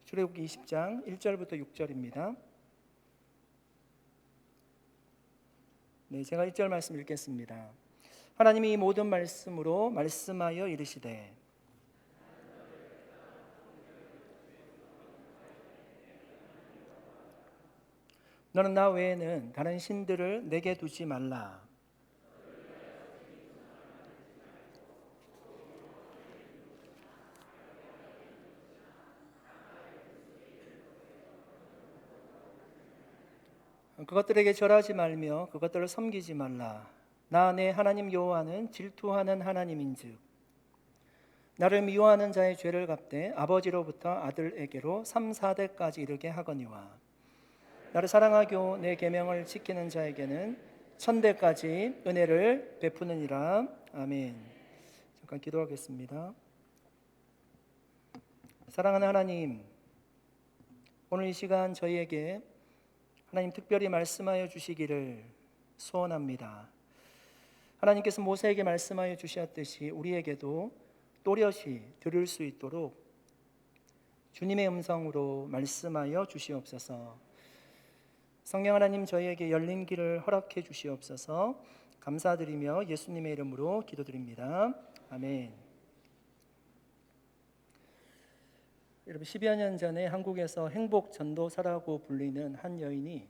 출애굽기 20장 1절부터 6절입니다. 네, 제가 1절 말씀 읽겠습니다. 하나님이 이 모든 말씀으로 말씀하여 이르시되 너는 나 외에는 다른 신들을 내게 두지 말라. 그것들에게 절하지 말며 그것들을 섬기지 말라. 나 내 하나님 여호와는 질투하는 하나님인즉 나를 미워하는 자의 죄를 갚되 아버지로부터 아들에게로 3, 4대까지 이르게 하거니와 나를 사랑하고 내 계명을 지키는 자에게는 1000대까지 은혜를 베푸느니라. 아멘. 잠깐 기도하겠습니다. 사랑하는 하나님, 오늘 이 시간 저희에게 하나님 특별히 말씀하여 주시기를 소원합니다. 하나님께서 모세에게 말씀하여 주셨듯이 우리에게도 또렷이 들을 수 있도록 주님의 음성으로 말씀하여 주시옵소서. 성령 하나님, 저희에게 열린 길을 허락해 주시옵소서. 감사드리며 예수님의 이름으로 기도드립니다. 아멘. 여러분, 10여 년 전에 한국에서 행복 전도사라고 불리는 한 여인이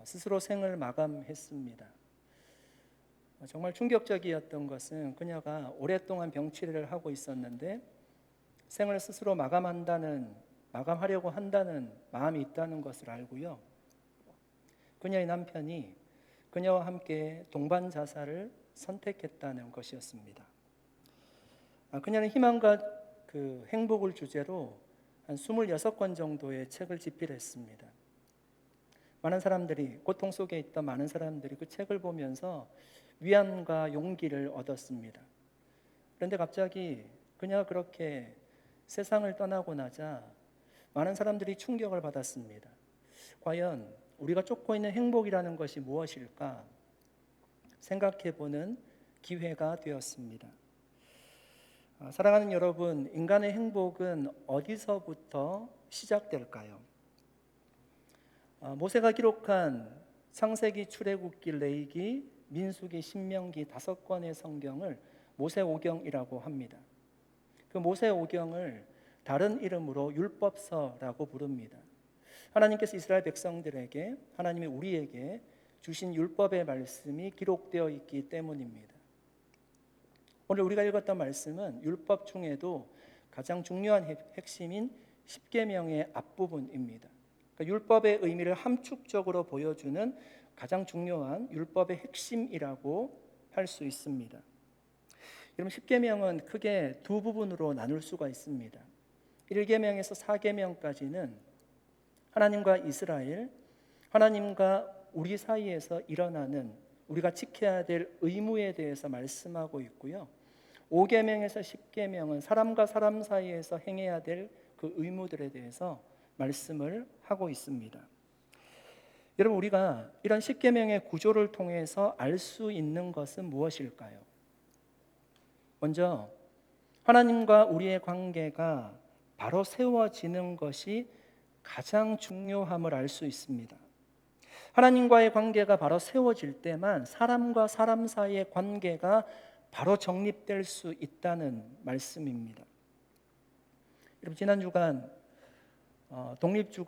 스스로 생을 마감했습니다. 정말 충격적이었던 것은 그녀가 오랫동안 병치레를 하고 있었는데 생을 스스로 마감하려고 한다는 마음이 있다는 것을 알고요. 그녀의 남편이 그녀와 함께 동반 자살을 선택했다는 것이었습니다. 그녀는 희망과 행복을 주제로 한 26권 정도의 책을 집필했습니다. 많은 사람들이, 고통 속에 있던 많은 사람들이 그 책을 보면서 위안과 용기를 얻었습니다. 그런데 갑자기 그녀가 그렇게 세상을 떠나고 나자 많은 사람들이 충격을 받았습니다. 과연 우리가 쫓고 있는 행복이라는 것이 무엇일까 생각해보는 기회가 되었습니다. 사랑하는 여러분, 인간의 행복은 어디서부터 시작될까요? 모세가 기록한 창세기, 출애굽기, 레위기, 민수기, 신명기 5권의 성경을 모세오경이라고 합니다. 그 모세오경을 다른 이름으로 율법서라고 부릅니다. 하나님께서 이스라엘 백성들에게, 하나님이 우리에게 주신 율법의 말씀이 기록되어 있기 때문입니다. 오늘 우리가 읽었던 말씀은 율법 중에도 가장 중요한 핵심인 십계명의 앞부분입니다. 그러니까 율법의 의미를 함축적으로 보여주는 가장 중요한 율법의 핵심이라고 할 수 있습니다. 여러분, 십계명은 크게 두 부분으로 나눌 수가 있습니다. 1계명에서 4계명까지는 하나님과 이스라엘, 하나님과 우리 사이에서 일어나는 우리가 지켜야 될 의무에 대해서 말씀하고 있고요. 5계명에서 10계명은 사람과 사람 사이에서 행해야 될 그 의무들에 대해서 말씀을 하고 있습니다. 여러분, 우리가 이런 10계명의 구조를 통해서 알 수 있는 것은 무엇일까요? 먼저 하나님과 우리의 관계가 바로 세워지는 것이 가장 중요함을 알 수 있습니다. 하나님과의 관계가 바로 세워질 때만 사람과 사람 사이의 관계가 바로 정립될 수 있다는 말씀입니다. 여러분, 지난 주간 독립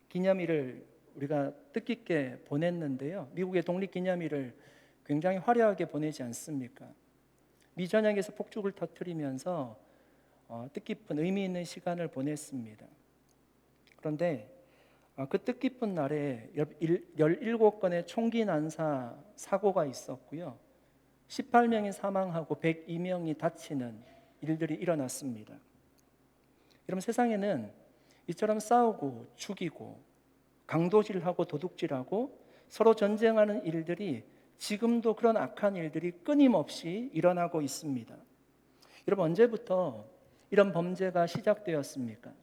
기념일을 우리가 뜻깊게 보냈는데요. 미국의 독립기념일을 굉장히 화려하게 보내지 않습니까? 미 전역에서 폭죽을 터뜨리면서 뜻깊은 의미 있는 시간을 보냈습니다. 그런데 그 뜻깊은 날에 17건의 총기 난사 사고가 있었고요. 18명이 사망하고 102명이 다치는 일들이 일어났습니다. 여러분, 세상에는 이처럼 싸우고 죽이고 강도질하고 도둑질하고 서로 전쟁하는 일들이 지금도 그런 악한 일들이 끊임없이 일어나고 있습니다. 여러분, 언제부터 이런 범죄가 시작되었습니까?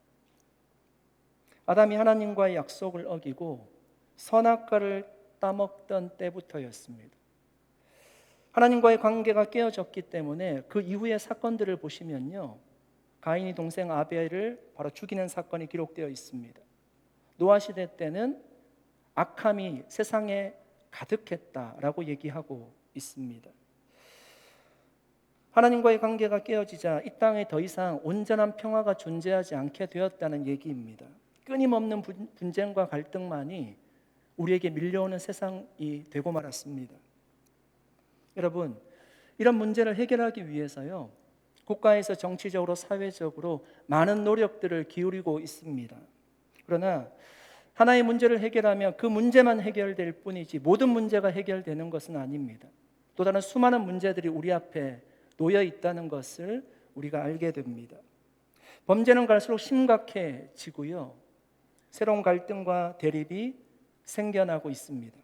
아담이 하나님과의 약속을 어기고 선악과를 따먹던 때부터였습니다. 하나님과의 관계가 깨어졌기 때문에 그 이후의 사건들을 보시면요, 가인이 동생 아벨을 바로 죽이는 사건이 기록되어 있습니다. 노아 시대 때는 악함이 세상에 가득했다라고 얘기하고 있습니다. 하나님과의 관계가 깨어지자 이 땅에 더 이상 온전한 평화가 존재하지 않게 되었다는 얘기입니다. 끊임없는 분쟁과 갈등만이 우리에게 밀려오는 세상이 되고 말았습니다. 여러분, 이런 문제를 해결하기 위해서요, 국가에서 정치적으로 사회적으로 많은 노력들을 기울이고 있습니다. 그러나 하나의 문제를 해결하면 그 문제만 해결될 뿐이지 모든 문제가 해결되는 것은 아닙니다. 또 다른 수많은 문제들이 우리 앞에 놓여 있다는 것을 우리가 알게 됩니다. 범죄는 갈수록 심각해지고요, 새로운 갈등과 대립이 생겨나고 있습니다.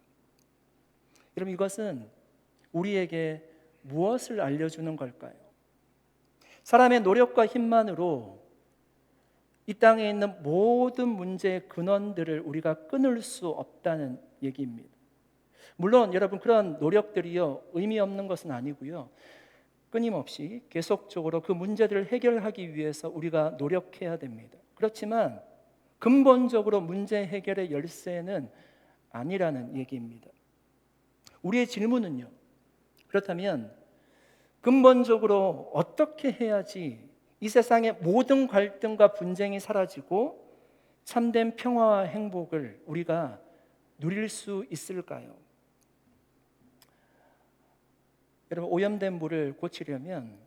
여러분, 이것은 우리에게 무엇을 알려주는 걸까요? 사람의 노력과 힘만으로 이 땅에 있는 모든 문제의 근원들을 우리가 끊을 수 없다는 얘기입니다. 물론 여러분, 그런 노력들이요, 의미 없는 것은 아니고요, 끊임없이 계속적으로 그 문제들을 해결하기 위해서 우리가 노력해야 됩니다. 그렇지만 근본적으로 문제 해결의 열쇠는 아니라는 얘기입니다. 우리의 질문은요, 그렇다면 근본적으로 어떻게 해야지 이 세상의 모든 갈등과 분쟁이 사라지고 참된 평화와 행복을 우리가 누릴 수 있을까요? 여러분, 오염된 물을 고치려면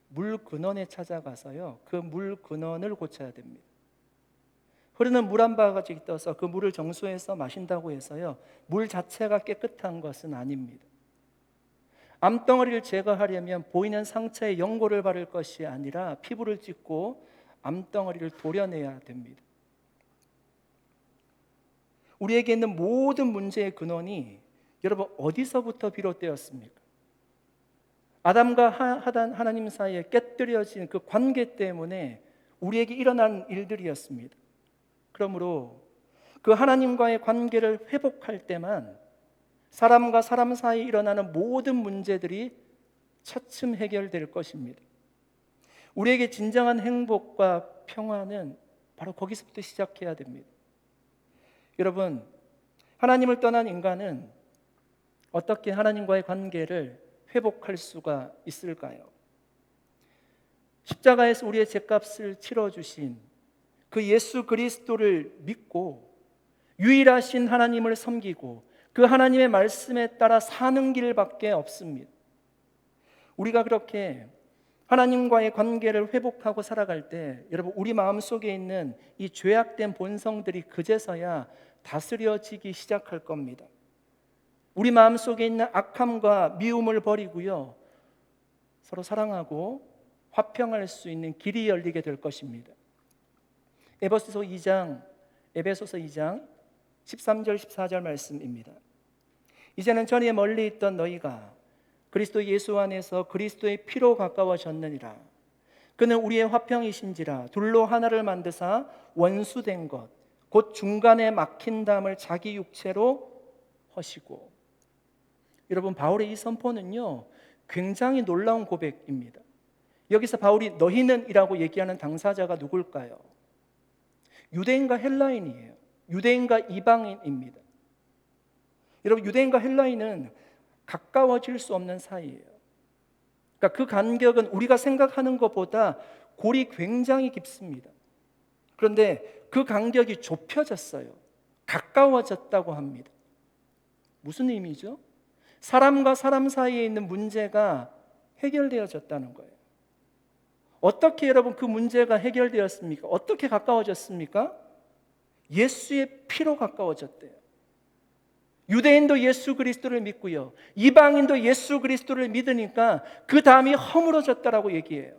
물 근원에 찾아가서요, 그 물 근원을 고쳐야 됩니다. 흐르는 물 한 바가지 떠서 그 물을 정수해서 마신다고 해서요, 물 자체가 깨끗한 것은 아닙니다. 암덩어리를 제거하려면 보이는 상처에 연고를 바를 것이 아니라 피부를 찢고 암덩어리를 도려내야 됩니다. 우리에게 있는 모든 문제의 근원이 여러분 어디서부터 비롯되었습니까? 아담과 하나님 사이에 깨뜨려진 그 관계 때문에 우리에게 일어난 일들이었습니다. 그러므로 그 하나님과의 관계를 회복할 때만 사람과 사람 사이에 일어나는 모든 문제들이 차츰 해결될 것입니다. 우리에게 진정한 행복과 평화는 바로 거기서부터 시작해야 됩니다. 여러분, 하나님을 떠난 인간은 어떻게 하나님과의 관계를 회복할 수가 있을까요? 십자가에서 우리의 죄값을 치러주신 그 예수 그리스도를 믿고 유일하신 하나님을 섬기고 그 하나님의 말씀에 따라 사는 길밖에 없습니다. 우리가 그렇게 하나님과의 관계를 회복하고 살아갈 때 여러분, 우리 마음속에 있는 이 죄악된 본성들이 그제서야 다스려지기 시작할 겁니다. 우리 마음속에 있는 악함과 미움을 버리고요, 서로 사랑하고 화평할 수 있는 길이 열리게 될 것입니다. 에베소서 2장 13절 14절 말씀입니다. 이제는 전에 멀리 있던 너희가 그리스도 예수 안에서 그리스도의 피로 가까워졌느니라. 그는 우리의 화평이신지라. 둘로 하나를 만드사 원수된 것 곧 중간에 막힌 담을 자기 육체로 허시고. 여러분, 바울의 이 선포는요, 굉장히 놀라운 고백입니다. 여기서 바울이 너희는 이라고 얘기하는 당사자가 누굴까요? 유대인과 헬라인이에요. 유대인과 이방인입니다. 여러분, 유대인과 헬라인은 가까워질 수 없는 사이예요. 그러니까 그 간격은 우리가 생각하는 것보다 골이 굉장히 깊습니다. 그런데 그 간격이 좁혀졌어요. 가까워졌다고 합니다. 무슨 의미죠? 사람과 사람 사이에 있는 문제가 해결되어졌다는 거예요. 어떻게 여러분 그 문제가 해결되었습니까? 어떻게 가까워졌습니까? 예수의 피로 가까워졌대요. 유대인도 예수 그리스도를 믿고요, 이방인도 예수 그리스도를 믿으니까 그 담이 허물어졌다라고 얘기해요.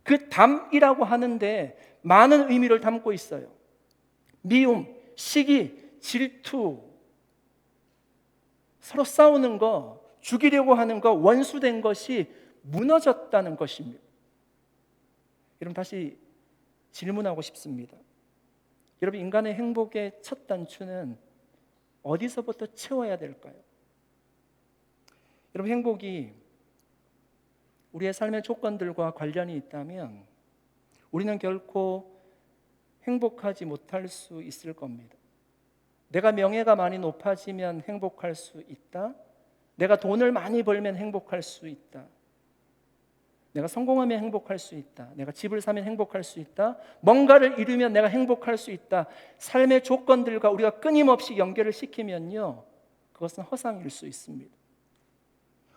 그 담이라고 하는데 많은 의미를 담고 있어요. 미움, 시기, 질투, 서로 싸우는 거, 죽이려고 하는 거, 원수된 것이 무너졌다는 것입니다. 여러분, 다시 질문하고 싶습니다. 여러분, 인간의 행복의 첫 단추는 어디서부터 채워야 될까요? 여러분, 행복이 우리의 삶의 조건들과 관련이 있다면 우리는 결코 행복하지 못할 수 있을 겁니다. 내가 명예가 많이 높아지면 행복할 수 있다. 내가 돈을 많이 벌면 행복할 수 있다. 내가 성공하면 행복할 수 있다. 내가 집을 사면 행복할 수 있다. 뭔가를 이루면 내가 행복할 수 있다. 삶의 조건들과 우리가 끊임없이 연결을 시키면요, 그것은 허상일 수 있습니다.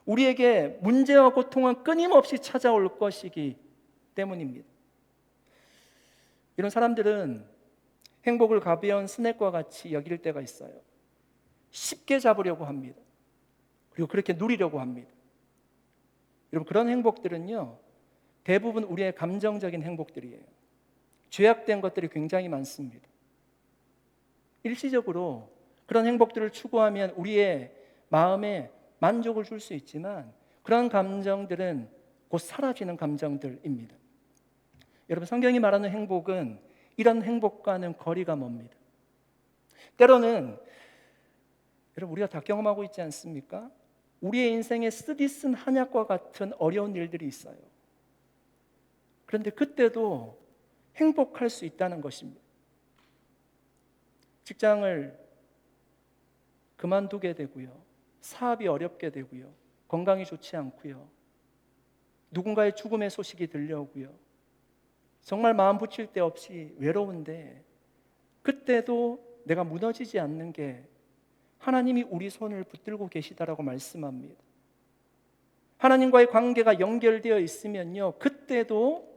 우리에게 문제와 고통은 끊임없이 찾아올 것이기 때문입니다. 이런 사람들은 행복을 가벼운 스낵과 같이 여길 때가 있어요. 쉽게 잡으려고 합니다. 그리고 그렇게 누리려고 합니다. 여러분, 그런 행복들은요, 대부분 우리의 감정적인 행복들이에요. 죄악된 것들이 굉장히 많습니다. 일시적으로 그런 행복들을 추구하면 우리의 마음에 만족을 줄 수 있지만 그런 감정들은 곧 사라지는 감정들입니다. 여러분, 성경이 말하는 행복은 이런 행복과는 거리가 멉니다. 때로는 여러분, 우리가 다 경험하고 있지 않습니까? 우리의 인생에 쓰디 쓴 한약과 같은 어려운 일들이 있어요. 그런데 그때도 행복할 수 있다는 것입니다. 직장을 그만두게 되고요, 사업이 어렵게 되고요, 건강이 좋지 않고요, 누군가의 죽음의 소식이 들려오고요, 정말 마음 붙일 데 없이 외로운데 그때도 내가 무너지지 않는 게 하나님이 우리 손을 붙들고 계시다라고 말씀합니다. 하나님과의 관계가 연결되어 있으면요, 그때도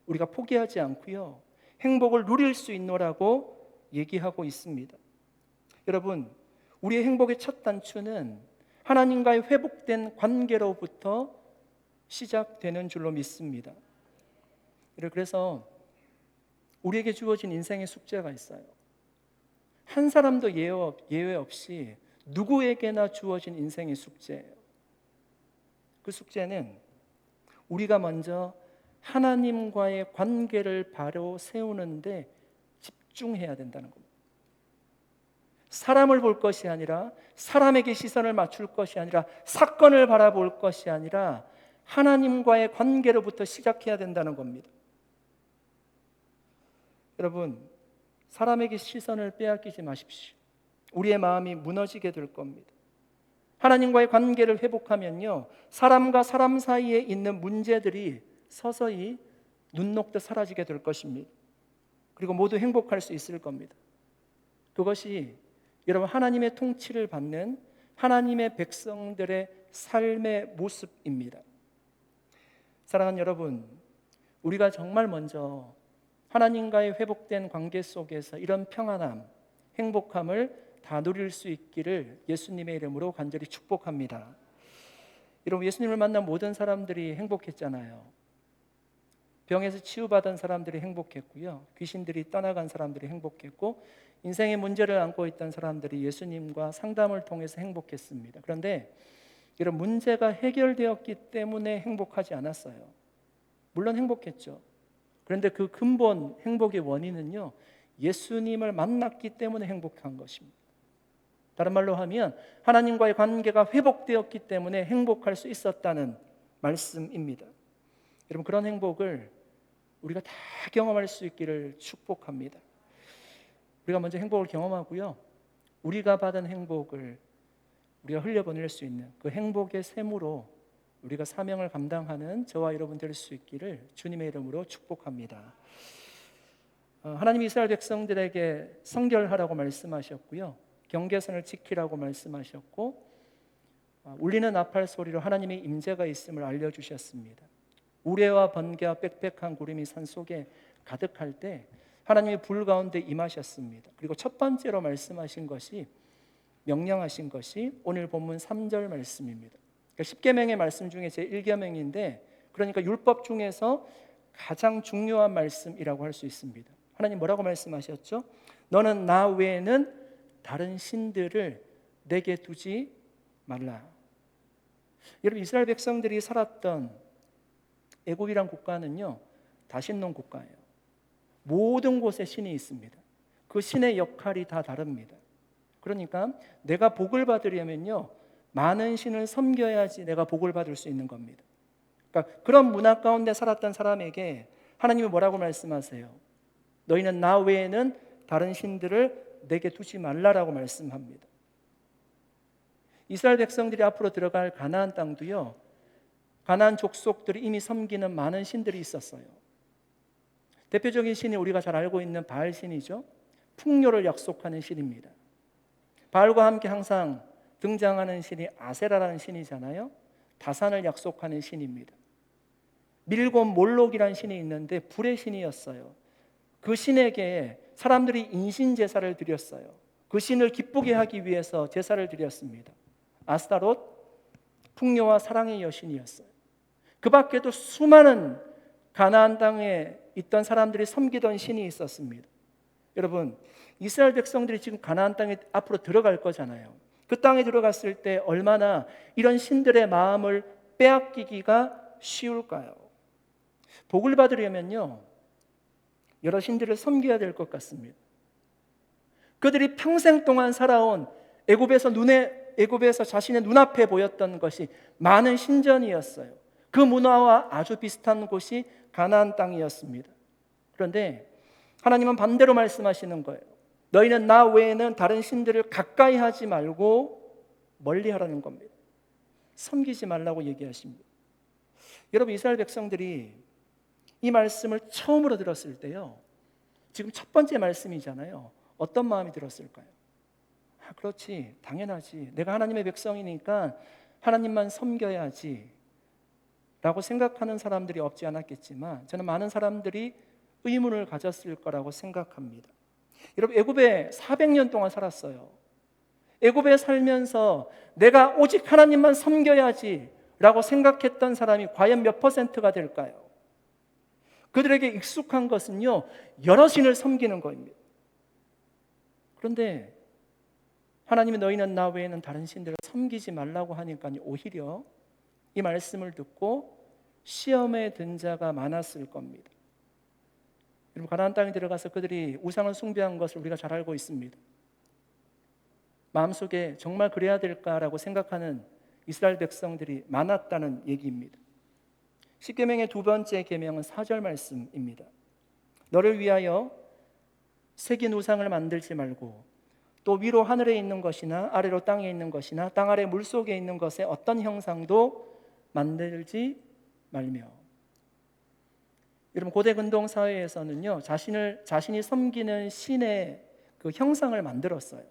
우리가 포기하지 않고요, 행복을 누릴 수 있노라고 얘기하고 있습니다. 여러분, 우리의 행복의 첫 단추는 하나님과의 회복된 관계로부터 시작되는 줄로 믿습니다. 그래서 우리에게 주어진 인생의 숙제가 있어요. 한 사람도 예외 없이 누구에게나 주어진 인생의 숙제예요. 그 숙제는 우리가 먼저 하나님과의 관계를 바로 세우는데 집중해야 된다는 겁니다. 사람을 볼 것이 아니라, 사람에게 시선을 맞출 것이 아니라, 사건을 바라볼 것이 아니라 하나님과의 관계로부터 시작해야 된다는 겁니다. 여러분, 사람에게 시선을 빼앗기지 마십시오. 우리의 마음이 무너지게 될 겁니다. 하나님과의 관계를 회복하면요, 사람과 사람 사이에 있는 문제들이 서서히 눈 녹듯 사라지게 될 것입니다. 그리고 모두 행복할 수 있을 겁니다. 그것이 여러분, 하나님의 통치를 받는 하나님의 백성들의 삶의 모습입니다. 사랑하는 여러분, 우리가 정말 먼저 하나님과의 회복된 관계 속에서 이런 평안함, 행복함을 다 누릴 수 있기를 예수님의 이름으로 간절히 축복합니다. 여러분, 예수님을 만난 모든 사람들이 행복했잖아요. 병에서 치유받은 사람들이 행복했고요, 귀신들이 떠나간 사람들이 행복했고, 인생의 문제를 안고 있던 사람들이 예수님과 상담을 통해서 행복했습니다. 그런데 이런 문제가 해결되었기 때문에 행복하지 않았어요. 물론 행복했죠. 그런데 그 근본 행복의 원인은요, 예수님을 만났기 때문에 행복한 것입니다. 다른 말로 하면 하나님과의 관계가 회복되었기 때문에 행복할 수 있었다는 말씀입니다. 여러분, 그런 행복을 우리가 다 경험할 수 있기를 축복합니다. 우리가 먼저 행복을 경험하고요, 우리가 받은 행복을 우리가 흘려보낼 수 있는 그 행복의 셈으로 우리가 사명을 감당하는 저와 여러분 될 수 있기를 주님의 이름으로 축복합니다. 하나님이 이스라엘 백성들에게 성결하라고 말씀하셨고요, 경계선을 지키라고 말씀하셨고, 울리는 나팔 소리로 하나님의 임재가 있음을 알려주셨습니다. 우레와 번개와 빽빽한 구름이 산 속에 가득할 때 하나님이 불 가운데 임하셨습니다. 그리고 첫 번째로 말씀하신 것이, 명령하신 것이 오늘 본문 3절 말씀입니다. 그러니까 10계명의 말씀 중에 제1계명인데, 그러니까 율법 중에서 가장 중요한 말씀이라고 할 수 있습니다. 하나님 뭐라고 말씀하셨죠? 너는 나 외에는 다른 신들을 내게 두지 말라. 여러분, 이스라엘 백성들이 살았던 애굽이란 국가는요, 다신론 국가예요. 모든 곳에 신이 있습니다. 그 신의 역할이 다 다릅니다. 그러니까 내가 복을 받으려면요, 많은 신을 섬겨야지 내가 복을 받을 수 있는 겁니다. 그러니까 그런 문화 가운데 살았던 사람에게 하나님이 뭐라고 말씀하세요? 너희는 나 외에는 다른 신들을 내게 두지 말라라고 말씀합니다. 이스라엘 백성들이 앞으로 들어갈 가나안 땅도요, 가나안 족속들이 이미 섬기는 많은 신들이 있었어요. 대표적인 신이 우리가 잘 알고 있는 바알 신이죠. 풍요를 약속하는 신입니다. 바알과 함께 항상 등장하는 신이 아세라라는 신이잖아요. 다산을 약속하는 신입니다. 밀곰 몰록이라는 신이 있는데 불의 신이었어요. 그 신에게 사람들이 인신 제사를 드렸어요. 그 신을 기쁘게 하기 위해서 제사를 드렸습니다. 아스타롯, 풍요와 사랑의 여신이었어요. 그 밖에도 수많은 가나안 땅에 있던 사람들이 섬기던 신이 있었습니다. 여러분, 이스라엘 백성들이 지금 가나안 땅에 앞으로 들어갈 거잖아요. 그 땅에 들어갔을 때 얼마나 이런 신들의 마음을 빼앗기기가 쉬울까요? 복을 받으려면요, 여러 신들을 섬겨야 될 것 같습니다. 그들이 평생 동안 살아온 애굽에서 자신의 눈앞에 보였던 것이 많은 신전이었어요. 그 문화와 아주 비슷한 곳이 가나안 땅이었습니다. 그런데 하나님은 반대로 말씀하시는 거예요. 너희는 나 외에는 다른 신들을 가까이 하지 말고 멀리 하라는 겁니다. 섬기지 말라고 얘기하십니다. 여러분, 이스라엘 백성들이 이 말씀을 처음으로 들었을 때요, 지금 첫 번째 말씀이잖아요. 어떤 마음이 들었을까요? 그렇지, 당연하지. 내가 하나님의 백성이니까 하나님만 섬겨야지 라고 생각하는 사람들이 없지 않았겠지만, 저는 많은 사람들이 의문을 가졌을 거라고 생각합니다. 여러분, 애굽에 400년 동안 살았어요. 애굽에 살면서 내가 오직 하나님만 섬겨야지 라고 생각했던 사람이 과연 몇 퍼센트가 될까요? 그들에게 익숙한 것은요, 여러 신을 섬기는 것입니다. 그런데 하나님이 너희는 나 외에는 다른 신들을 섬기지 말라고 하니까 오히려 이 말씀을 듣고 시험에 든 자가 많았을 겁니다. 여러분, 가나안 땅에 들어가서 그들이 우상을 숭배한 것을 우리가 잘 알고 있습니다. 마음속에 정말 그래야 될까라고 생각하는 이스라엘 백성들이 많았다는 얘기입니다. 십계명의 두 번째 계명은 4절 말씀입니다. 너를 위하여 새긴 우상을 만들지 말고 또 위로 하늘에 있는 것이나 아래로 땅에 있는 것이나 땅 아래 물속에 있는 것에 어떤 형상도 만들지 말며. 여러분, 고대 근동 사회에서는요, 자신이 섬기는 신의 그 형상을 만들었어요.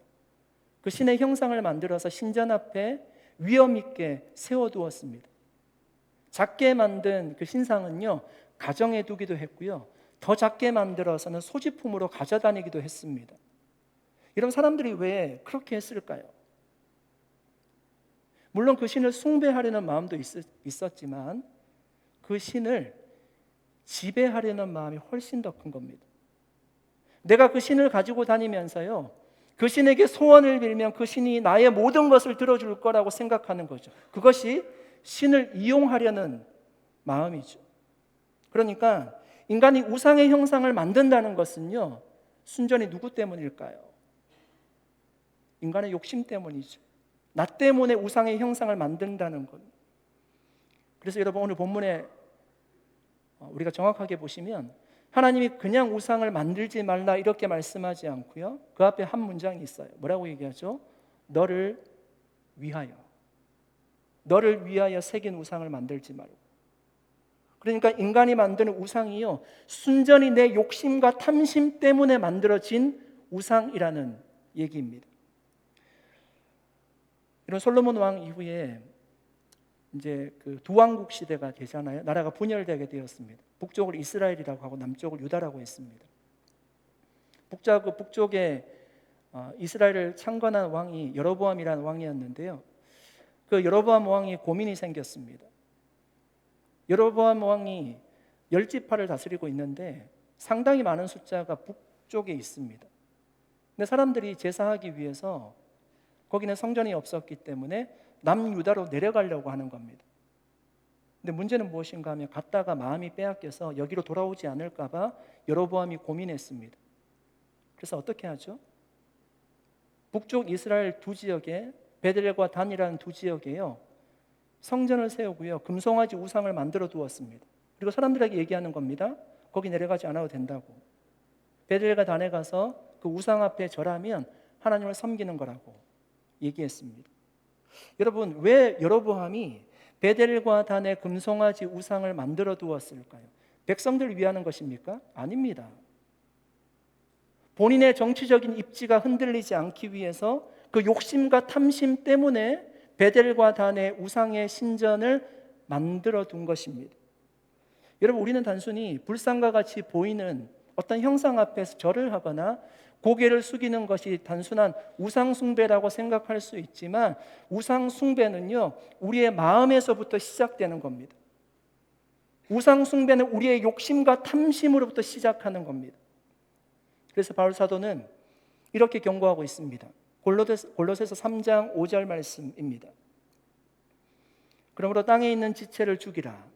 그 신의 형상을 만들어서 신전 앞에 위엄 있게 세워두었습니다. 작게 만든 그 신상은요, 가정에 두기도 했고요, 더 작게 만들어서는 소지품으로 가져다니기도 했습니다. 이런 사람들이 왜 그렇게 했을까요? 물론 그 신을 숭배하려는 마음도 있었지만 그 신을 지배하려는 마음이 훨씬 더 큰 겁니다. 내가 그 신을 가지고 다니면서요, 그 신에게 소원을 빌면 그 신이 나의 모든 것을 들어줄 거라고 생각하는 거죠. 그것이 신을 이용하려는 마음이죠. 그러니까 인간이 우상의 형상을 만든다는 것은요, 순전히 누구 때문일까요? 인간의 욕심 때문이죠. 나 때문에 우상의 형상을 만든다는 것. 그래서 여러분, 오늘 본문에 우리가 정확하게 보시면 하나님이 그냥 우상을 만들지 말라 이렇게 말씀하지 않고요, 그 앞에 한 문장이 있어요. 뭐라고 얘기하죠? 너를 위하여 새긴 우상을 만들지 말고. 그러니까 인간이 만드는 우상이요, 순전히 내 욕심과 탐심 때문에 만들어진 우상이라는 얘기입니다. 이런 솔로몬 왕 이후에 이제 그 두왕국 시대가 되잖아요. 나라가 분열되게 되었습니다. 북쪽을 이스라엘이라고 하고 남쪽을 유다라고 했습니다. 북쪽에 이스라엘을 창건한 왕이 여로보암이라는 왕이었는데요, 그 여로보암 왕이 고민이 생겼습니다. 여로보암 왕이 10지파를 다스리고 있는데 상당히 많은 숫자가 북쪽에 있습니다. 근데 사람들이 제사하기 위해서 거기는 성전이 없었기 때문에 남유다로 내려가려고 하는 겁니다. 근데 문제는 무엇인가 하면 갔다가 마음이 빼앗겨서 여기로 돌아오지 않을까 봐 여로보암이 고민했습니다. 그래서 어떻게 하죠? 북쪽 이스라엘 두 지역에, 베들과 단이라는 두 지역에요, 성전을 세우고요, 금송아지 우상을 만들어 두었습니다. 그리고 사람들에게 얘기하는 겁니다. 거기 내려가지 않아도 된다고. 베델과 단에 가서 그 우상 앞에 절하면 하나님을 섬기는 거라고 얘기했습니다. 여러분, 왜 여로보암이 베델과 단에 금송아지 우상을 만들어 두었을까요? 백성들을 위하는 것입니까? 아닙니다. 본인의 정치적인 입지가 흔들리지 않기 위해서 그 욕심과 탐심 때문에 베델과 단의 우상의 신전을 만들어 둔 것입니다. 여러분, 우리는 단순히 불상과 같이 보이는 어떤 형상 앞에서 절을 하거나 고개를 숙이는 것이 단순한 우상 숭배라고 생각할 수 있지만, 우상 숭배는요, 우리의 마음에서부터 시작되는 겁니다. 우상 숭배는 우리의 욕심과 탐심으로부터 시작하는 겁니다. 그래서 바울 사도는 이렇게 경고하고 있습니다. 골로새서 3장 5절 말씀입니다. 그러므로 땅에 있는 지체를 죽이라.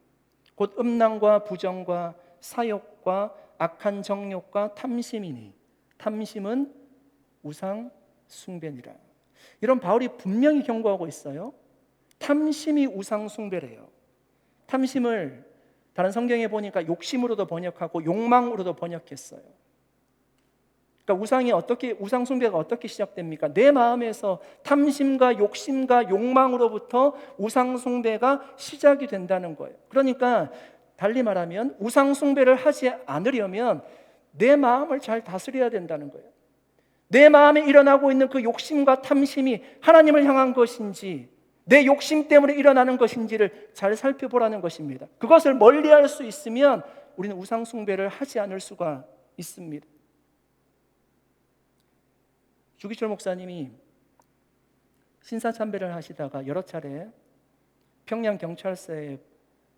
곧 음란과 부정과 사욕과 악한 정욕과 탐심이니 탐심은 우상 숭배니라. 이런 바울이 분명히 경고하고 있어요. 탐심이 우상 숭배래요. 탐심을 다른 성경에 보니까 욕심으로도 번역하고 욕망으로도 번역했어요. 그러니까 우상 숭배가 어떻게 시작됩니까? 내 마음에서 탐심과 욕심과 욕망으로부터 우상 숭배가 시작이 된다는 거예요. 그러니까 달리 말하면 우상 숭배를 하지 않으려면 내 마음을 잘 다스려야 된다는 거예요. 내 마음에 일어나고 있는 그 욕심과 탐심이 하나님을 향한 것인지 내 욕심 때문에 일어나는 것인지를 잘 살펴보라는 것입니다. 그것을 멀리할 수 있으면 우리는 우상 숭배를 하지 않을 수가 있습니다. 주기철 목사님이 신사참배를 하시다가 여러 차례 평양경찰서에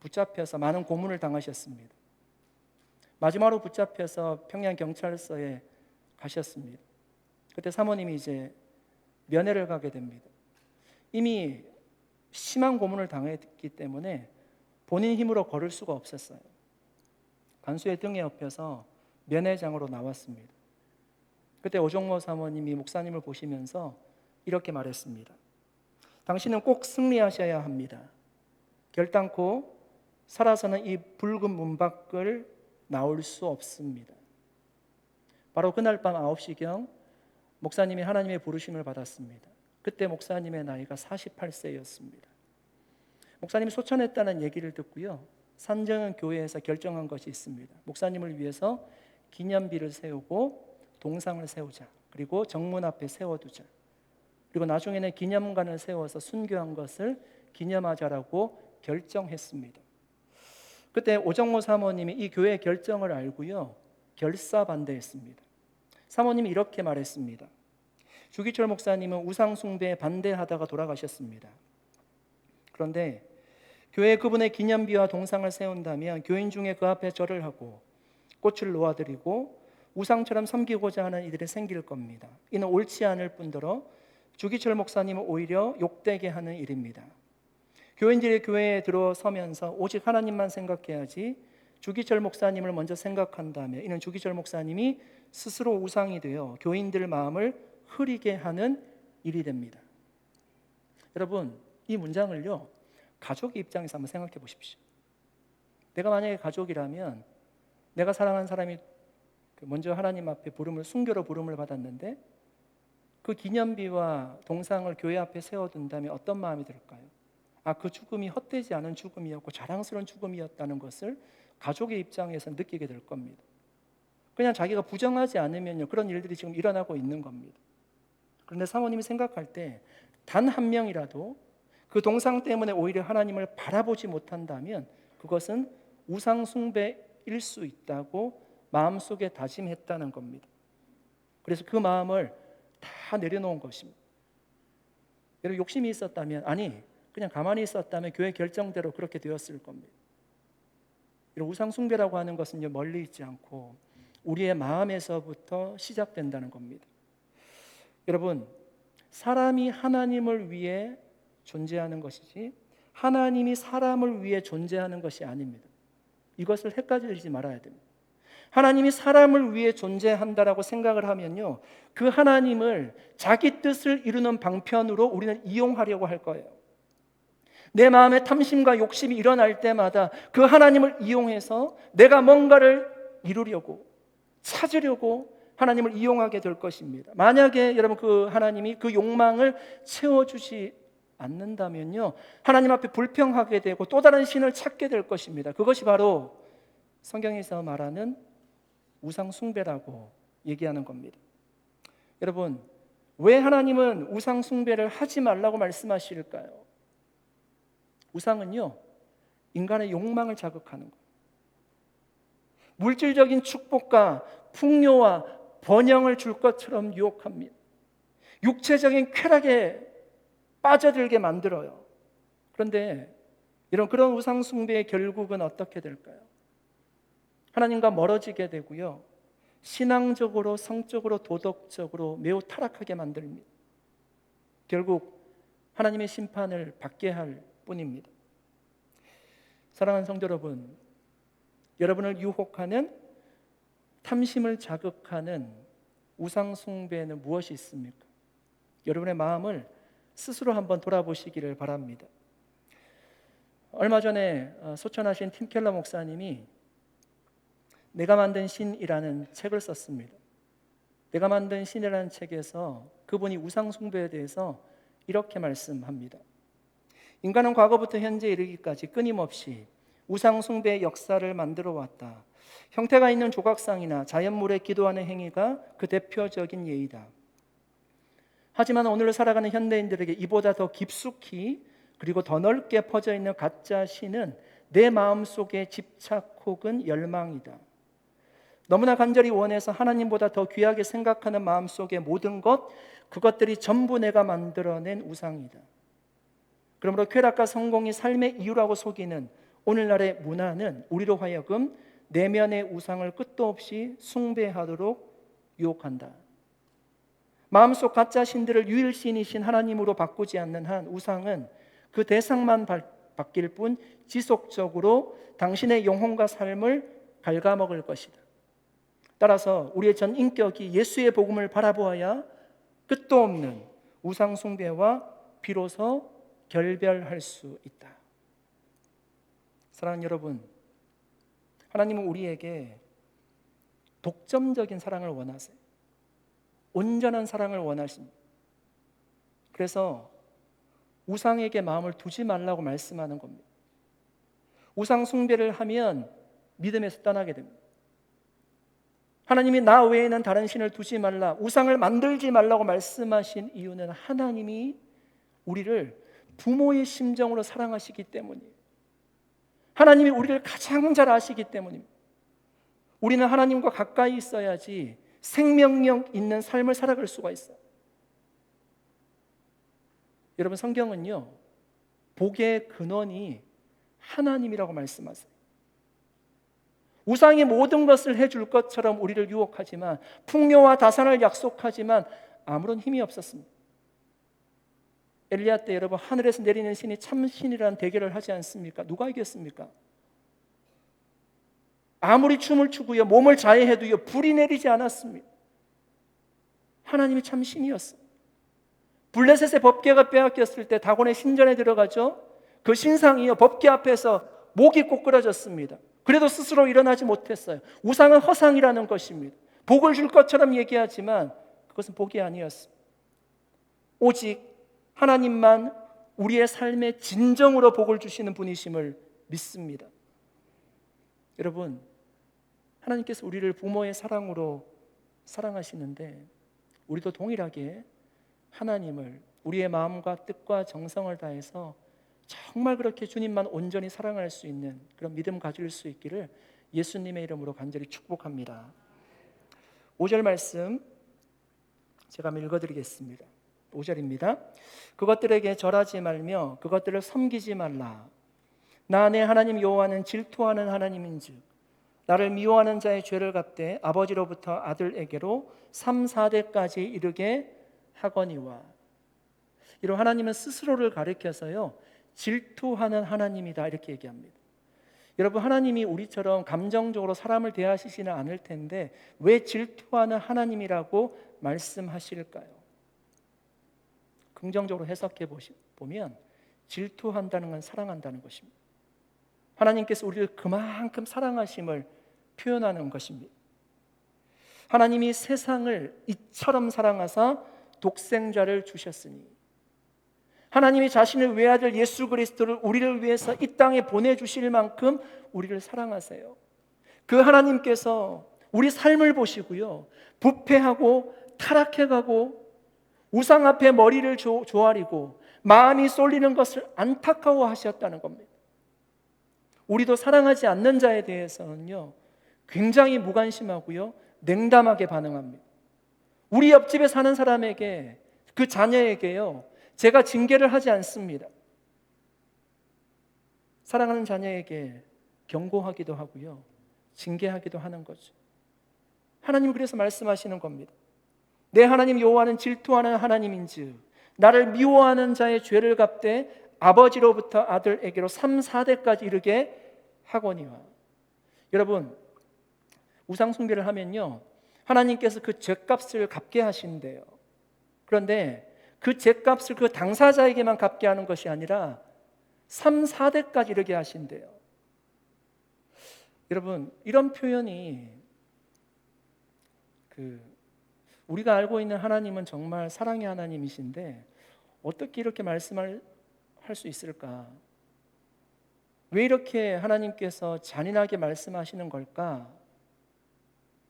붙잡혀서 많은 고문을 당하셨습니다. 마지막으로 붙잡혀서 평양경찰서에 가셨습니다. 그때 사모님이 이제 면회를 가게 됩니다. 이미 심한 고문을 당했기 때문에 본인 힘으로 걸을 수가 없었어요. 간수의 등에 업혀서 면회장으로 나왔습니다. 그때 오종모 사모님이 목사님을 보시면서 이렇게 말했습니다. 당신은 꼭 승리하셔야 합니다. 결단코 살아서는 이 붉은 문 밖을 나올 수 없습니다. 바로 그날 밤 9시경 목사님이 하나님의 부르심을 받았습니다. 그때 목사님의 나이가 48세였습니다. 목사님이 소천했다는 얘기를 듣고요, 산정은 교회에서 결정한 것이 있습니다. 목사님을 위해서 기념비를 세우고 동상을 세우자. 그리고 정문 앞에 세워두자. 그리고 나중에는 기념관을 세워서 순교한 것을 기념하자라고 결정했습니다. 그때 오정모 사모님이 이 교회의 결정을 알고요, 결사반대했습니다. 사모님이 이렇게 말했습니다. 주기철 목사님은 우상 숭배에 반대하다가 돌아가셨습니다. 그런데 교회에 그분의 기념비와 동상을 세운다면 교인 중에 그 앞에 절을 하고 꽃을 놓아드리고 우상처럼 섬기고자 하는 이들이 생길 겁니다. 이는 옳지 않을 뿐더러 주기철 목사님은 오히려 욕되게 하는 일입니다. 교인들이 교회에 들어서면서 오직 하나님만 생각해야지 주기철 목사님을 먼저 생각한다면 이는 주기철 목사님이 스스로 우상이 되어 교인들 마음을 흐리게 하는 일이 됩니다. 여러분, 이 문장을요, 가족의 입장에서 한번 생각해 보십시오. 내가 만약에 가족이라면 내가 사랑하는 사람이 먼저 하나님 앞에 순교로 부름을 받았는데 그 기념비와 동상을 교회 앞에 세워둔다면 어떤 마음이 들까요? 그 죽음이 헛되지 않은 죽음이었고 자랑스러운 죽음이었다는 것을 가족의 입장에서 느끼게 될 겁니다. 그냥 자기가 부정하지 않으면요, 그런 일들이 지금 일어나고 있는 겁니다. 그런데 사모님이 생각할 때 단 한 명이라도 그 동상 때문에 오히려 하나님을 바라보지 못한다면 그것은 우상 숭배일 수 있다고 마음속에 다짐했다는 겁니다. 그래서 그 마음을 다 내려놓은 것입니다. 여러분, 욕심이 있었다면, 그냥 가만히 있었다면 교회 결정대로 그렇게 되었을 겁니다. 이런 우상 숭배라고 하는 것은 멀리 있지 않고 우리의 마음에서부터 시작된다는 겁니다. 여러분, 사람이 하나님을 위해 존재하는 것이지 하나님이 사람을 위해 존재하는 것이 아닙니다. 이것을 헷갈리지 말아야 됩니다. 하나님이 사람을 위해 존재한다라고 생각을 하면요, 그 하나님을 자기 뜻을 이루는 방편으로 우리는 이용하려고 할 거예요. 내 마음에 탐심과 욕심이 일어날 때마다 그 하나님을 이용해서 내가 뭔가를 이루려고, 찾으려고 하나님을 이용하게 될 것입니다. 만약에 여러분 그 하나님이 그 욕망을 채워주지 않는다면요, 하나님 앞에 불평하게 되고 또 다른 신을 찾게 될 것입니다. 그것이 바로 성경에서 말하는 우상 숭배라고 얘기하는 겁니다. 여러분, 왜 하나님은 우상 숭배를 하지 말라고 말씀하실까요? 우상은요, 인간의 욕망을 자극하는 거예요. 물질적인 축복과 풍요와 번영을 줄 것처럼 유혹합니다. 육체적인 쾌락에 빠져들게 만들어요. 그런데 그런 우상 숭배의 결국은 어떻게 될까요? 하나님과 멀어지게 되고요, 신앙적으로, 성적으로, 도덕적으로 매우 타락하게 만듭니다. 결국 하나님의 심판을 받게 할 뿐입니다. 사랑하는 성도 여러분, 여러분을 유혹하는, 탐심을 자극하는 우상 숭배에는 무엇이 있습니까? 여러분의 마음을 스스로 한번 돌아보시기를 바랍니다. 얼마 전에 소천하신 팀 켈러 목사님이 내가 만든 신이라는 책을 썼습니다. 내가 만든 신이라는 책에서 그분이 우상 숭배에 대해서 이렇게 말씀합니다. 인간은 과거부터 현재 이르기까지 끊임없이 우상 숭배의 역사를 만들어 왔다. 형태가 있는 조각상이나 자연물에 기도하는 행위가 그 대표적인 예이다. 하지만 오늘 살아가는 현대인들에게 이보다 더 깊숙이 그리고 더 넓게 퍼져 있는 가짜 신은 내 마음속의 집착 혹은 열망이다. 너무나 간절히 원해서 하나님보다 더 귀하게 생각하는 마음속의 모든 것, 그것들이 전부 내가 만들어낸 우상이다. 그러므로 쾌락과 성공이 삶의 이유라고 속이는 오늘날의 문화는 우리로 하여금 내면의 우상을 끝도 없이 숭배하도록 유혹한다. 마음속 가짜 신들을 유일신이신 하나님으로 바꾸지 않는 한 우상은 그 대상만 바뀔 뿐 지속적으로 당신의 영혼과 삶을 갉아먹을 것이다. 따라서 우리의 전 인격이 예수의 복음을 바라보아야 끝도 없는 우상 숭배와 비로소 결별할 수 있다. 사랑하는 여러분, 하나님은 우리에게 독점적인 사랑을 원하세요. 온전한 사랑을 원하십니다. 그래서 우상에게 마음을 두지 말라고 말씀하는 겁니다. 우상 숭배를 하면 믿음에서 떠나게 됩니다. 하나님이 나 외에는 다른 신을 두지 말라, 우상을 만들지 말라고 말씀하신 이유는 하나님이 우리를 부모의 심정으로 사랑하시기 때문이에요. 하나님이 우리를 가장 잘 아시기 때문입니다. 우리는 하나님과 가까이 있어야지 생명력 있는 삶을 살아갈 수가 있어요. 여러분, 성경은요, 복의 근원이 하나님이라고 말씀하세요. 우상이 모든 것을 해줄 것처럼 우리를 유혹하지만, 풍요와 다산을 약속하지만 아무런 힘이 없었습니다. 엘리야 때 여러분, 하늘에서 내리는 신이 참신이라는 대결을 하지 않습니까? 누가 이겼습니까? 아무리 춤을 추고요, 몸을 자해해도요, 불이 내리지 않았습니다. 하나님이 참신이었어요. 블레셋의 법궤가 빼앗겼을 때 다곤의 신전에 들어가죠. 그 신상이요, 법궤 앞에서 목이 꼬꾸라졌습니다. 그래도 스스로 일어나지 못했어요. 우상은 허상이라는 것입니다. 복을 줄 것처럼 얘기하지만 그것은 복이 아니었습니다. 오직 하나님만 우리의 삶에 진정으로 복을 주시는 분이심을 믿습니다. 여러분, 하나님께서 우리를 부모의 사랑으로 사랑하시는데 우리도 동일하게 하나님을 우리의 마음과 뜻과 정성을 다해서 정말 그렇게 주님만 온전히 사랑할 수 있는 그런 믿음 가질 수 있기를 예수님의 이름으로 간절히 축복합니다. 5절 말씀 제가 한번 읽어드리겠습니다. 5절입니다. 그것들에게 절하지 말며 그것들을 섬기지 말라. 나 내 하나님 여호와는 질투하는 하나님인즉 나를 미워하는 자의 죄를 갚되 아버지로부터 아들에게로 3, 4대까지 이르게 하거니와. 이런 하나님은 스스로를 가리켜서요, 질투하는 하나님이다 이렇게 얘기합니다. 여러분, 하나님이 우리처럼 감정적으로 사람을 대하시지는 않을 텐데 왜 질투하는 하나님이라고 말씀하실까요? 긍정적으로 해석해 보면 질투한다는 건 사랑한다는 것입니다. 하나님께서 우리를 그만큼 사랑하심을 표현하는 것입니다. 하나님이 세상을 이처럼 사랑하사 독생자를 주셨으니, 하나님이 자신의 외아들 예수 그리스도를 우리를 위해서 이 땅에 보내주실 만큼 우리를 사랑하세요. 그 하나님께서 우리 삶을 보시고요, 부패하고 타락해가고 우상 앞에 머리를 조아리고 마음이 쏠리는 것을 안타까워하셨다는 겁니다. 우리도 사랑하지 않는 자에 대해서는요, 굉장히 무관심하고요, 냉담하게 반응합니다. 우리 옆집에 사는 사람에게, 그 자녀에게요, 제가 징계를 하지 않습니다. 사랑하는 자녀에게 경고하기도 하고요, 징계하기도 하는 거죠. 하나님 그래서 말씀하시는 겁니다. 내 하나님 여호와는 질투하는 하나님인즉 나를 미워하는 자의 죄를 갚되 아버지로부터 아들에게로 3, 4대까지 이르게 하거니와. 여러분, 우상 숭배를 하면요, 하나님께서 그 죄값을 갚게 하신대요. 그런데 그 죄값을 그 당사자에게만 갚게 하는 것이 아니라 3, 4대까지 이르게 하신대요. 여러분, 이런 표현이 우리가 알고 있는 하나님은 정말 사랑의 하나님이신데 어떻게 이렇게 말씀을 할 수 있을까? 왜 이렇게 하나님께서 잔인하게 말씀하시는 걸까?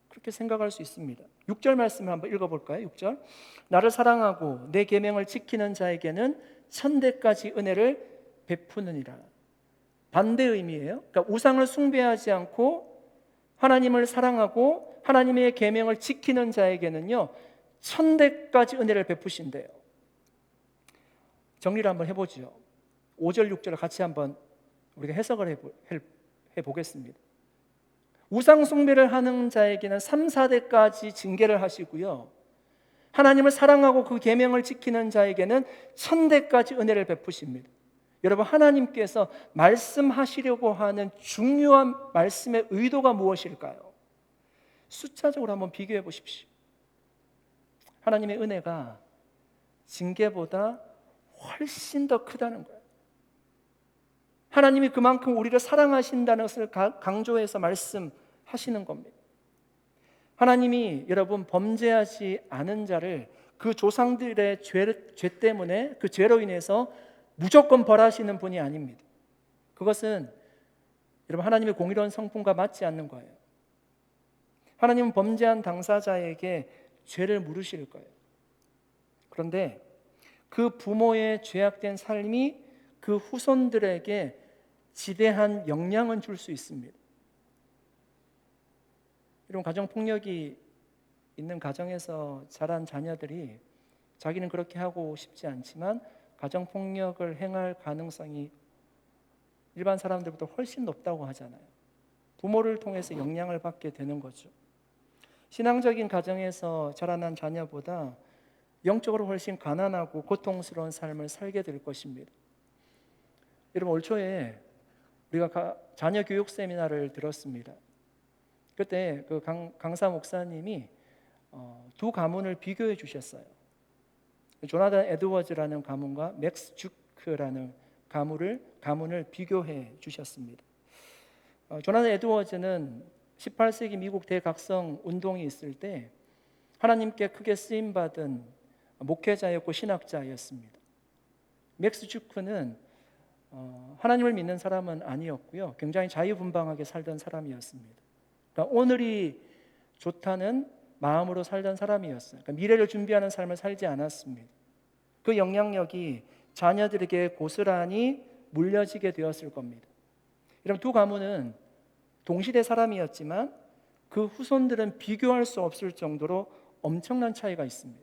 그렇게 생각할 수 있습니다. 6절 말씀을 한번 읽어볼까요? 6절, 나를 사랑하고 내 계명을 지키는 자에게는 천대까지 은혜를 베푸느니라. 반대 의미예요. 그러니까 우상을 숭배하지 않고 하나님을 사랑하고 하나님의 계명을 지키는 자에게는요, 천대까지 은혜를 베푸신대요. 정리를 한번 해보죠. 5절 6절을 같이 한번 우리가 해석을 해보겠습니다. 우상 숭배를 하는 자에게는 3, 4대까지 징계를 하시고요, 하나님을 사랑하고 그 계명을 지키는 자에게는 천대까지 은혜를 베푸십니다. 여러분, 하나님께서 말씀하시려고 하는 중요한 말씀의 의도가 무엇일까요? 숫자적으로 한번 비교해 보십시오. 하나님의 은혜가 징계보다 훨씬 더 크다는 거예요. 하나님이 그만큼 우리를 사랑하신다는 것을 강조해서 말씀하시는 겁니다. 하나님이 여러분 범죄하지 않은 자를 그 조상들의 죄 때문에, 그 죄로 인해서 무조건 벌하시는 분이 아닙니다. 그것은 여러분 하나님의 공의로운 성품과 맞지 않는 거예요. 하나님은 범죄한 당사자에게 죄를 물으실 거예요. 그런데 그 부모의 죄악된 삶이 그 후손들에게 지대한 영향은 줄 수 있습니다. 이런 가정폭력이 있는 가정에서 자란 자녀들이 자기는 그렇게 하고 싶지 않지만 가정폭력을 행할 가능성이 일반 사람들보다 훨씬 높다고 하잖아요. 부모를 통해서 영향을 받게 되는 거죠. 신앙적인 가정에서 자라난 자녀보다 영적으로 훨씬 가난하고 고통스러운 삶을 살게 될 것입니다. 여러분, 올 초에 우리가 자녀 교육 세미나를 들었습니다. 그때 그 강사 목사님이 두 가문을 비교해 주셨어요. 조나단 에드워즈라는 가문과 맥스 주크라는 가문을 비교해 주셨습니다. 조나단 에드워즈는 18세기 미국 대각성 운동이 있을 때 하나님께 크게 쓰임받은 목회자였고 신학자였습니다. 맥스 주크는 하나님을 믿는 사람은 아니었고요, 굉장히 자유분방하게 살던 사람이었습니다. 그러니까 오늘이 좋다는 마음으로 살던 사람이었어요. 그러니까 미래를 준비하는 삶을 살지 않았습니다. 그 영향력이 자녀들에게 고스란히 물려지게 되었을 겁니다. 이런 두 가문은 동시대 사람이었지만 그 후손들은 비교할 수 없을 정도로 엄청난 차이가 있습니다.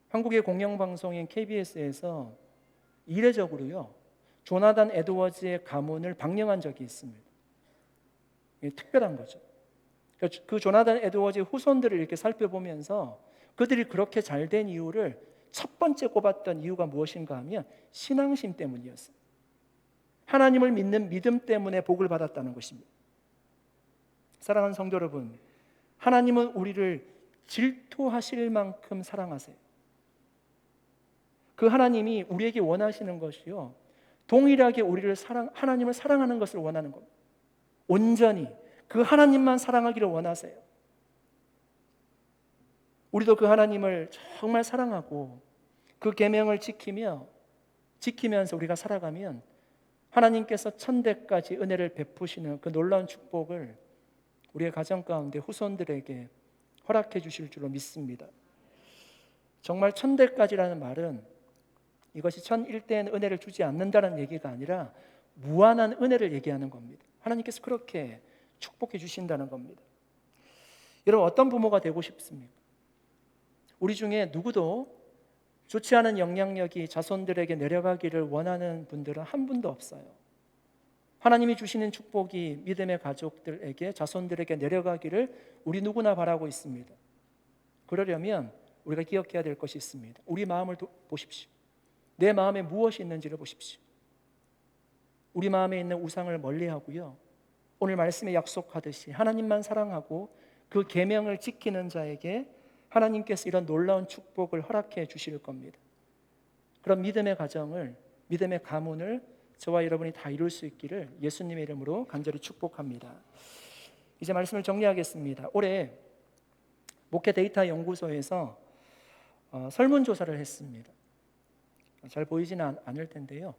한국의 공영방송인 KBS에서 이례적으로요, 조나단 에드워즈의 가문을 방영한 적이 있습니다. 이게 특별한 거죠. 그 조나단 에드워즈의 후손들을 이렇게 살펴보면서 그들이 그렇게 잘된 이유를 첫 번째 꼽았던 이유가 무엇인가 하면 신앙심 때문이었어요. 하나님을 믿는 믿음 때문에 복을 받았다는 것입니다. 사랑하는 성도 여러분, 하나님은 우리를 질투하실 만큼 사랑하세요. 그 하나님이 우리에게 원하시는 것이요, 동일하게 우리를 하나님을 사랑하는 것을 원하는 겁니다. 온전히 그 하나님만 사랑하기를 원하세요. 우리도 그 하나님을 정말 사랑하고 그 계명을 지키면서 우리가 살아가면 하나님께서 천대까지 은혜를 베푸시는 그 놀라운 축복을 우리의 가정 가운데 후손들에게 허락해 주실 줄로 믿습니다. 정말 천대까지라는 말은 이것이 천일대의 은혜를 주지 않는다는 얘기가 아니라 무한한 은혜를 얘기하는 겁니다. 하나님께서 그렇게 축복해 주신다는 겁니다. 여러분, 어떤 부모가 되고 싶습니까? 우리 중에 누구도 좋지 않은 영향력이 자손들에게 내려가기를 원하는 분들은 한 분도 없어요. 하나님이 주시는 축복이 믿음의 가족들에게, 자손들에게 내려가기를 우리 누구나 바라고 있습니다. 그러려면 우리가 기억해야 될 것이 있습니다. 우리 마음을 보십시오. 내 마음에 무엇이 있는지를 보십시오. 우리 마음에 있는 우상을 멀리하고요, 오늘 말씀에 약속하듯이 하나님만 사랑하고 그 계명을 지키는 자에게 하나님께서 이런 놀라운 축복을 허락해 주실 겁니다. 그런 믿음의 가정을, 믿음의 가문을 저와 여러분이 다 이룰 수 있기를 예수님의 이름으로 간절히 축복합니다. 이제 말씀을 정리하겠습니다. 올해 목회 데이터 연구소에서 설문조사를 했습니다. 잘 보이지는 않을 텐데요.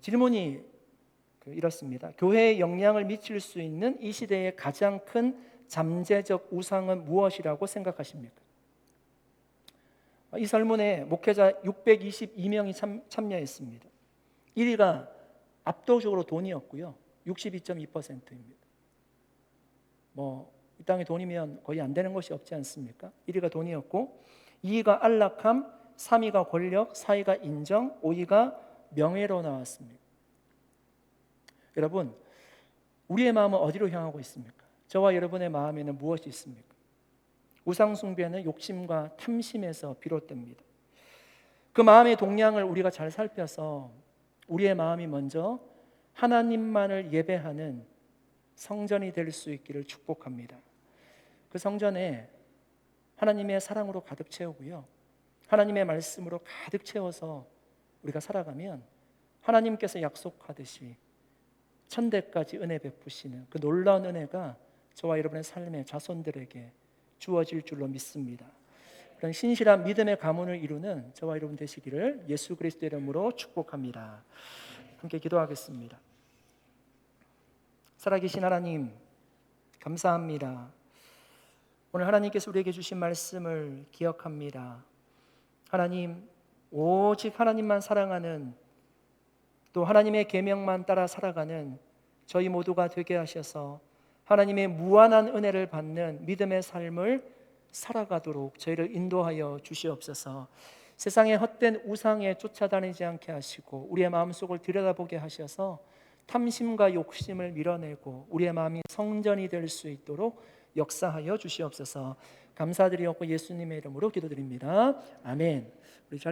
질문이 이렇습니다. 교회에 영향을 미칠 수 있는 이 시대의 가장 큰 잠재적 우상은 무엇이라고 생각하십니까? 이 설문에 목회자 622명이 참여했습니다. 1위가 압도적으로 돈이었고요. 62.2%입니다. 이 땅에 돈이면 거의 안 되는 것이 없지 않습니까? 1위가 돈이었고, 2위가 안락함, 3위가 권력, 4위가 인정, 5위가 명예로 나왔습니다. 여러분, 우리의 마음은 어디로 향하고 있습니까? 저와 여러분의 마음에는 무엇이 있습니까? 우상 숭배는 욕심과 탐심에서 비롯됩니다. 그 마음의 동향을 우리가 잘 살펴서 우리의 마음이 먼저 하나님만을 예배하는 성전이 될 수 있기를 축복합니다. 그 성전에 하나님의 사랑으로 가득 채우고요, 하나님의 말씀으로 가득 채워서 우리가 살아가면 하나님께서 약속하듯이 천대까지 은혜 베푸시는 그 놀라운 은혜가 저와 여러분의 삶의 자손들에게 주어질 줄로 믿습니다. 그런 신실한 믿음의 가문을 이루는 저와 여러분 되시기를 예수 그리스도의 이름으로 축복합니다. 함께 기도하겠습니다. 살아계신 하나님, 감사합니다. 오늘 하나님께서 우리에게 주신 말씀을 기억합니다. 하나님, 오직 하나님만 사랑하는, 또 하나님의 계명만 따라 살아가는 저희 모두가 되게 하셔서 하나님의 무한한 은혜를 받는 믿음의 삶을 살아가도록 저희를 인도하여 주시옵소서. 세상의 헛된 우상에 쫓아다니지 않게 하시고 우리의 마음속을 들여다보게 하셔서 탐심과 욕심을 밀어내고 우리의 마음이 성전이 될 수 있도록 역사하여 주시옵소서. 감사드리옵고 예수님의 이름으로 기도드립니다. 아멘. 우리